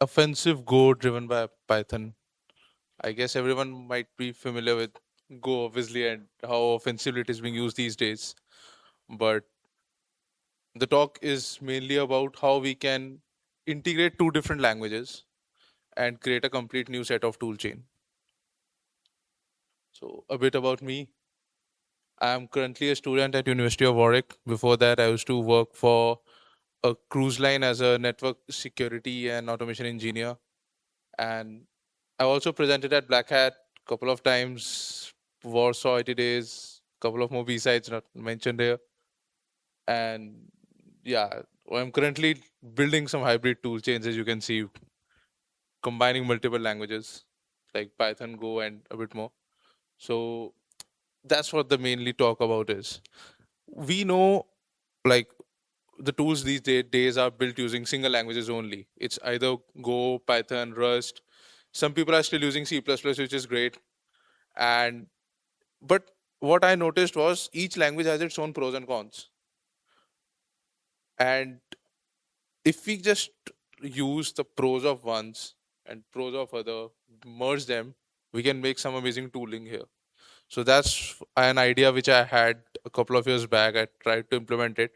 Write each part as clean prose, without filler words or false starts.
offensive Go driven by Python. I guess everyone might be familiar with Go, obviously, and how offensively it is being used these days. But the talk is mainly about how we can integrate two different languages and create a complete new set of toolchain. So a bit about me. I am currently a student at University of Warwick. Before that, I used to work for a cruise line as a network security and automation engineer. And I also presented at Black Hat a couple of times, Warsaw 80 days, couple of more B-sides not mentioned here. And yeah, I'm currently building some hybrid tool chains, as you can see, combining multiple languages like Python, Go, and a bit more. So that's what the mainly talk about is. We know like the tools these days are built using single languages only. It's either Go, Python, Rust. Some people are still using C++, which is great. And but what I noticed was each language has its own pros and cons. And if we just use the pros of ones and pros of other, merge them, we can make some amazing tooling here. So that's an idea which I had a couple of years back. I tried to implement it,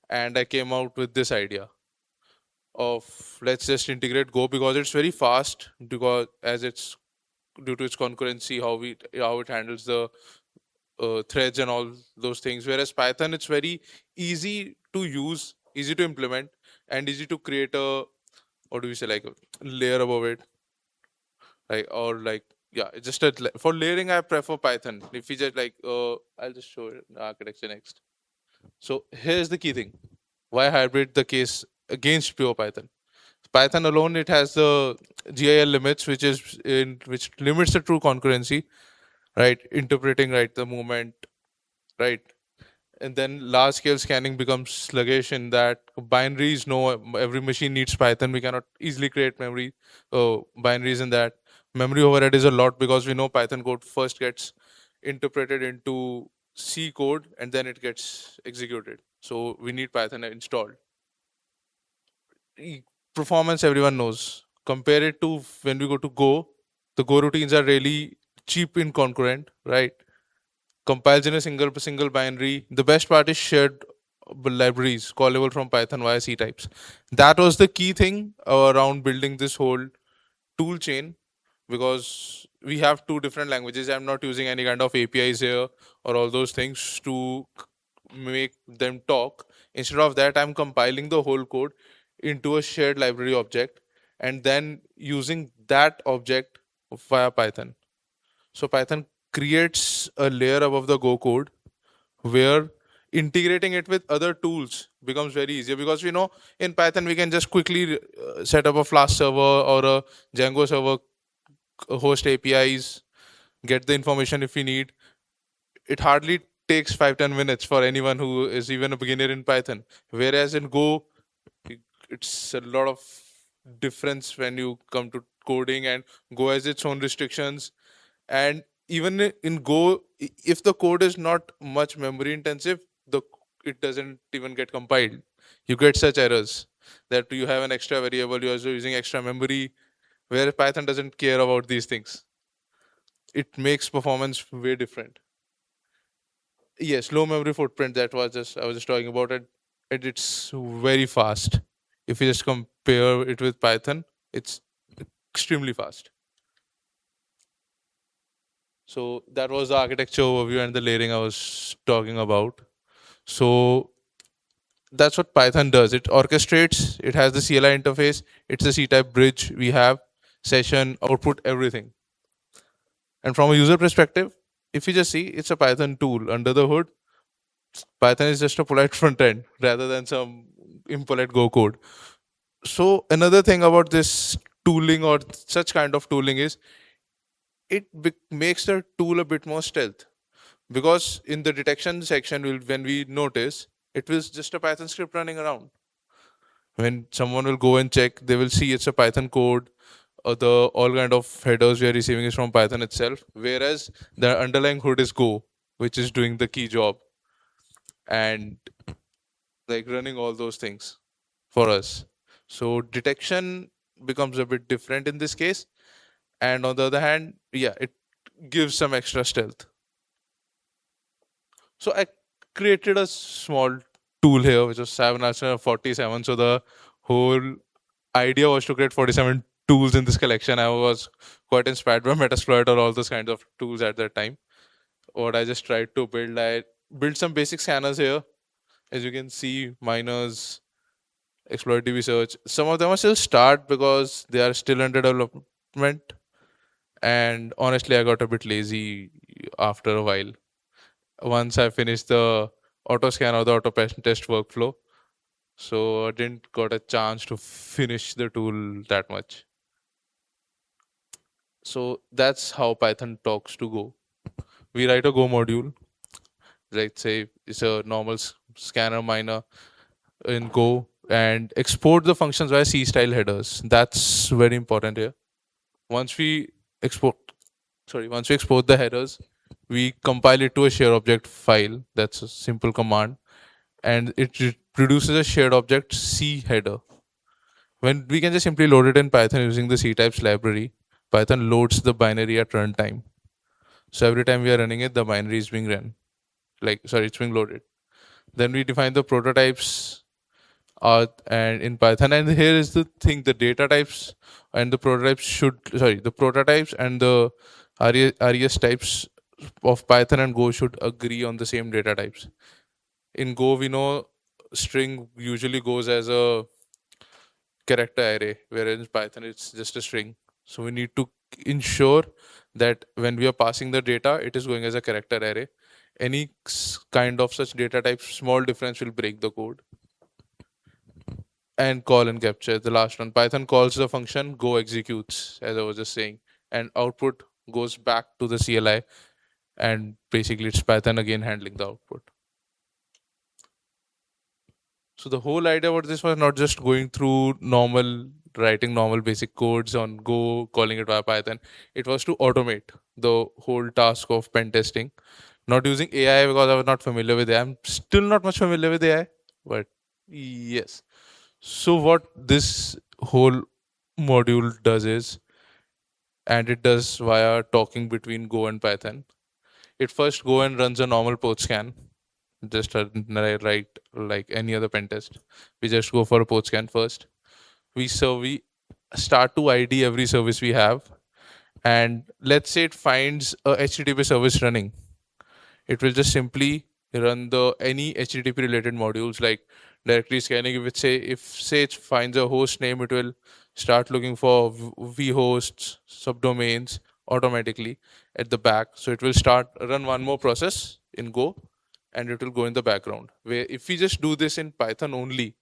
and I came out with this idea of let's just integrate Go because it's very fast, because as it's due to its concurrency, how it handles the threads and all those things. Whereas Python, it's very easy to use, easy to implement, and easy to create a, what do we say, like a layer above it, like, or like, yeah, it's just for layering I prefer Python. If we just like I'll just show you the architecture next. So here's the key thing: why hybrid the case against pure Python? Python alone, it has the GIL limits, which limits the true concurrency, right? Interpreting right the movement, right? And then large scale scanning becomes sluggish in that binaries know every machine needs Python. We cannot easily create memory binaries in that. Memory overhead is a lot because we know Python code first gets interpreted into C code and then it gets executed. So we need Python installed. Performance, everyone knows. Compare it to when we go to Go, the Go routines are really cheap in concurrent, right? Compiles in a single binary. The best part is shared libraries callable from Python via C types. That was the key thing around building this whole tool chain, because we have two different languages. I'm not using any kind of APIs here or all those things to make them talk. Instead of that, I'm compiling the whole code into a shared library object and then using that object via Python. So Python creates a layer above the Go code where integrating it with other tools becomes very easier, because we know in Python we can just quickly set up a Flask server or a Django server, host APIs, get the information if we need. It hardly takes 5-10 minutes for anyone who is even a beginner in Python. Whereas in Go, it's a lot of difference when you come to coding, and Go has its own restrictions. And even in Go, if the code is not much memory intensive, the it doesn't even get compiled. You get such errors that you have an extra variable, you're also using extra memory, where Python doesn't care about these things. It makes performance way different. Yes, low memory footprint, that was just I was just talking about it. And it's very fast. If you just compare it with Python, it's extremely fast. So that was the architecture overview and the layering I was talking about. So that's what Python does. It orchestrates, it has the CLI interface, it's a C type bridge, we have session, output, everything. And from a user perspective, if you just see, it's a Python tool. Under the hood, Python is just a polite front end rather than some impolite Go code. So another thing about this tooling or such kind of tooling is makes the tool a bit more stealth, because in the detection section when we notice, it was just a Python script running around. When someone will go and check, they will see it's a Python code, or the all kind of headers we are receiving is from Python itself, whereas the underlying hood is Go, which is doing the key job and like running all those things for us. So detection becomes a bit different in this case. And on the other hand, yeah, it gives some extra stealth. So I created a small tool here, which was 747. So the whole idea was to create 47 tools in this collection. I was quite inspired by Metasploit or all those kinds of tools at that time. What I just tried to build, I built some basic scanners here. As you can see, miners, exploitative search. Some of them are still start because they are still under development. And honestly, I got a bit lazy after a while. Once I finished the auto scan or the auto test workflow, so I didn't got a chance to finish the tool that much. So that's how Python talks to Go. We write a Go module, like say it's a normal scanner miner in Go, and export the functions via C style headers. That's very important here. Once we export, once we export the headers, we compile it to a share object file. That's a simple command, and it produces a shared object C header. When we can just simply load it in Python using the C types library, Python loads the binary at runtime. So every time we are running it, the binary is being run. It's being loaded. Then we define the prototypes and in Python. And here is the thing: the data types and the prototypes the prototypes and the RES types of Python and Go should agree on the same data types. In Go, we know string usually goes as a character array, whereas in Python it's just a string. So we need to ensure that when we are passing the data, it is going as a character array. Any kind of such data type, small difference will break the code. And call and capture, the last one. Python calls the function, Go executes, as I was just saying, and output goes back to the CLI, and basically it's Python again handling the output. So the whole idea about this was not just going through writing normal basic codes on Go, calling it via Python. It was to automate the whole task of pen testing. Not using AI because I was not familiar with AI. I'm still not much familiar with AI, but yes. So what this whole module does is, and it does via talking between Go and Python. It first go and runs a normal port scan, just right like any other pen test. We just go for a port scan first. We start to ID every service we have, and let's say it finds a HTTP service running. It will just simply run the any HTTP related modules like directory scanning. If it finds a host name, it will start looking for vhosts, subdomains automatically at the back. So it will start run one more process in Go, and it will go in the background. Where if we just do this in Python only,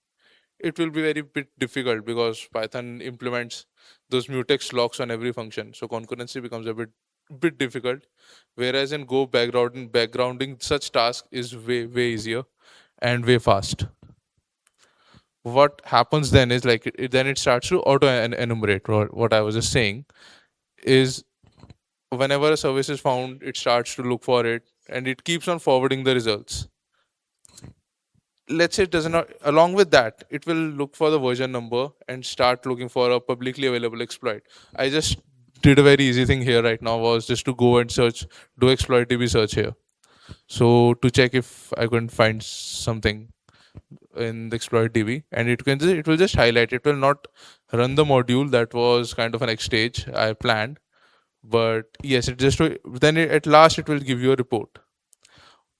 it will be very bit difficult because Python implements those mutex locks on every function. So concurrency becomes a bit difficult. Whereas in Go, backgrounding such task is way easier and way fast. What happens then is then it starts to auto enumerate. What I was just saying is, whenever a service is found, it starts to look for it, and it keeps on forwarding the results. Let's say it does not, along with that, it will look for the version number and start looking for a publicly available exploit. I just did a very easy thing here right now, was just to go and do exploit db search here, so to check if I couldn't find something in the exploit db, and it will just highlight. It will not run the module. That was kind of a next stage I planned, but yes, at last it will give you a report.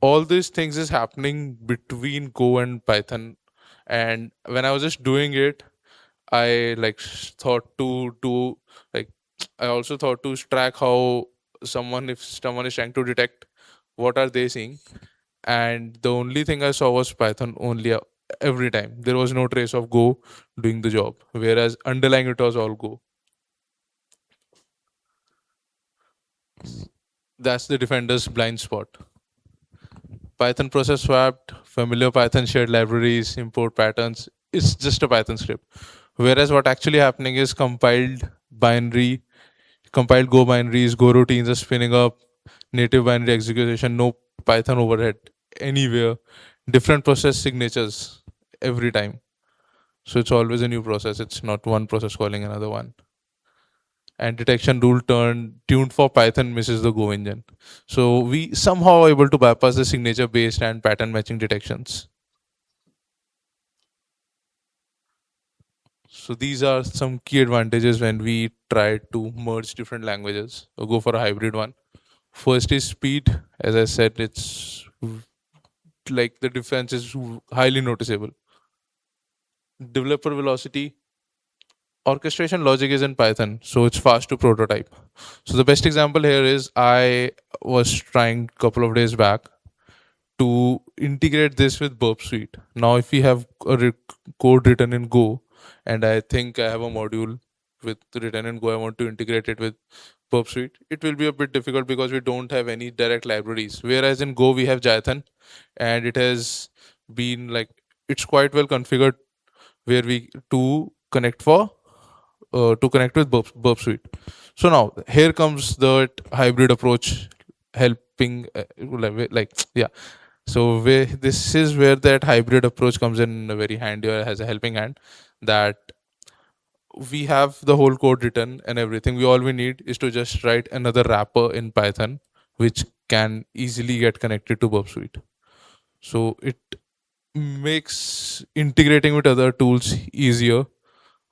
All these things is happening between Go and Python. And when I was just doing it, I thought to do like I also thought to track how if someone is trying to detect what are they seeing. And the only thing I saw was Python only every time. There was no trace of Go doing the job, whereas underlying it was all Go. That's the defender's blind spot. Python process swapped, familiar Python shared libraries, import patterns. It's just a Python script. Whereas what actually happening is compiled Go binaries, Go routines are spinning up, native binary execution, no Python overhead anywhere, different process signatures every time. So it's always a new process. It's not one process calling another one. And detection rule tuned for Python misses the Go engine. So we somehow are able to bypass the signature based and pattern matching detections. So these are some key advantages when we try to merge different languages or go for a hybrid one. First is speed. As I said, it's like the difference is highly noticeable. Developer velocity. Orchestration logic is in Python, so it's fast to prototype. So the best example here is I was trying a couple of days back to integrate this with Burp Suite. Now, if we have code written in Go, and I think I have a module with written in Go, I want to integrate it with Burp Suite, it will be a bit difficult because we don't have any direct libraries. Whereas in Go, we have Jython, and it has been like it's quite well configured where we to connect with Burp Suite. So now here comes the hybrid approach helping yeah. So this is where that hybrid approach comes in very handy or has a helping hand, that we have the whole code written and everything. All we need is to just write another wrapper in Python, which can easily get connected to Burp Suite. So it makes integrating with other tools easier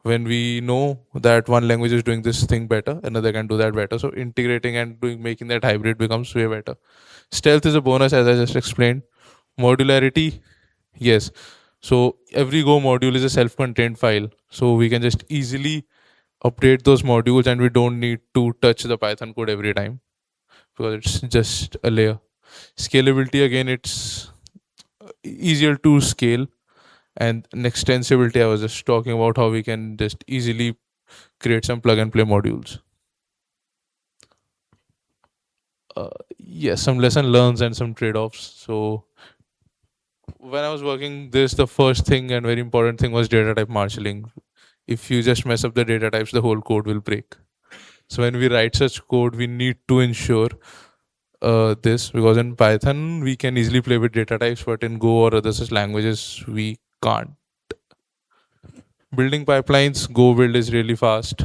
when we know that one language is doing this thing better, another can do that better. So integrating and making that hybrid becomes way better. Stealth is a bonus, as I just explained. Modularity, yes. So every Go module is a self-contained file, so we can just easily update those modules, and we don't need to touch the Python code every time because it's just a layer. Scalability, again, it's easier to scale. And extensibility, I was just talking about how we can just easily create some plug and play modules. Yes, some lesson learns and some trade-offs. So when I was working this, the first thing and very important thing was data type marshalling. If you just mess up the data types, the whole code will break. So when we write such code, we need to ensure this, because in Python we can easily play with data types, but in Go or other such languages we can't. Building pipelines, Go build is really fast.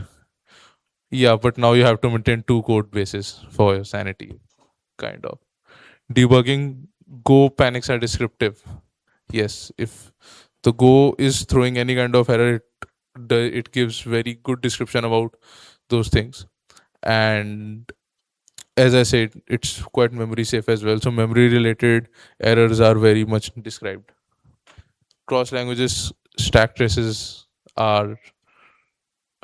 Yeah, but now you have to maintain two code bases for your sanity, kind of. Debugging, Go panics are descriptive. Yes, if the Go is throwing any kind of error, it gives very good description about those things. And as I said, it's quite memory safe as well. So memory related errors are very much described. Cross languages stack traces are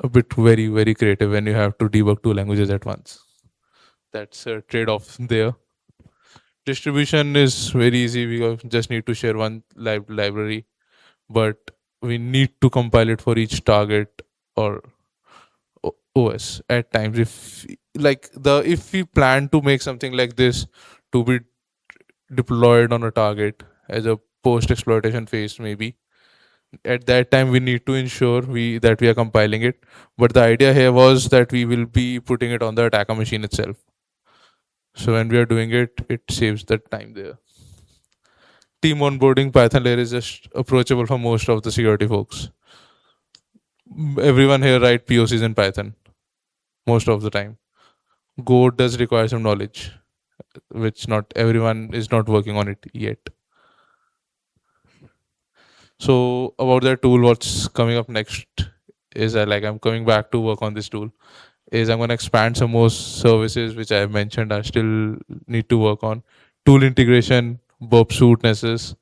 a bit very creative when you have to debug two languages at once. That's a trade off there. Distribution is very easy. We just need to share one library, but we need to compile it for each target or OS at times. If we plan to make something like this to be deployed on a target as a post exploitation phase, maybe at that time we need to ensure we are compiling it. But the idea here was that we will be putting it on the attacker machine itself. So when we are doing it, it saves the time there. Team onboarding Python layer is just approachable for most of the security folks. Everyone here write POCs in Python most of the time. Go does require some knowledge, which not everyone is not working on it yet. So about that tool, what's coming up next is I'm coming back to work on this tool. Is I'm going to expand some more services which I have mentioned. I still need to work on tool integration, Burp Suite Nessus,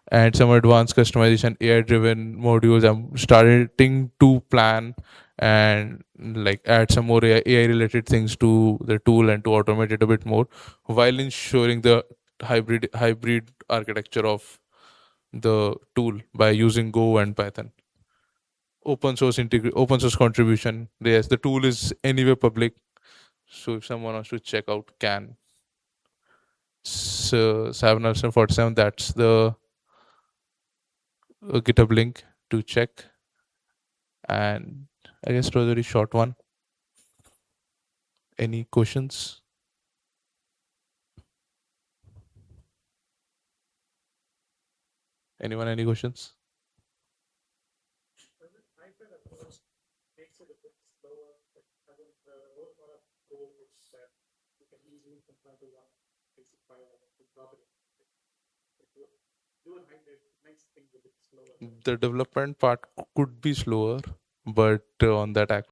and some advanced customization AI-driven modules. I'm starting to plan and add some more AI related things to the tool and to automate it a bit more, while ensuring the hybrid architecture of the tool by using Go and Python. Open source contribution. Yes, the tool is anyway public, so if someone wants to check out, can. So 747, that's the GitHub link to check. And I guess it was a very short one. Any questions? Anyone, any questions? The development part could be slower, but on that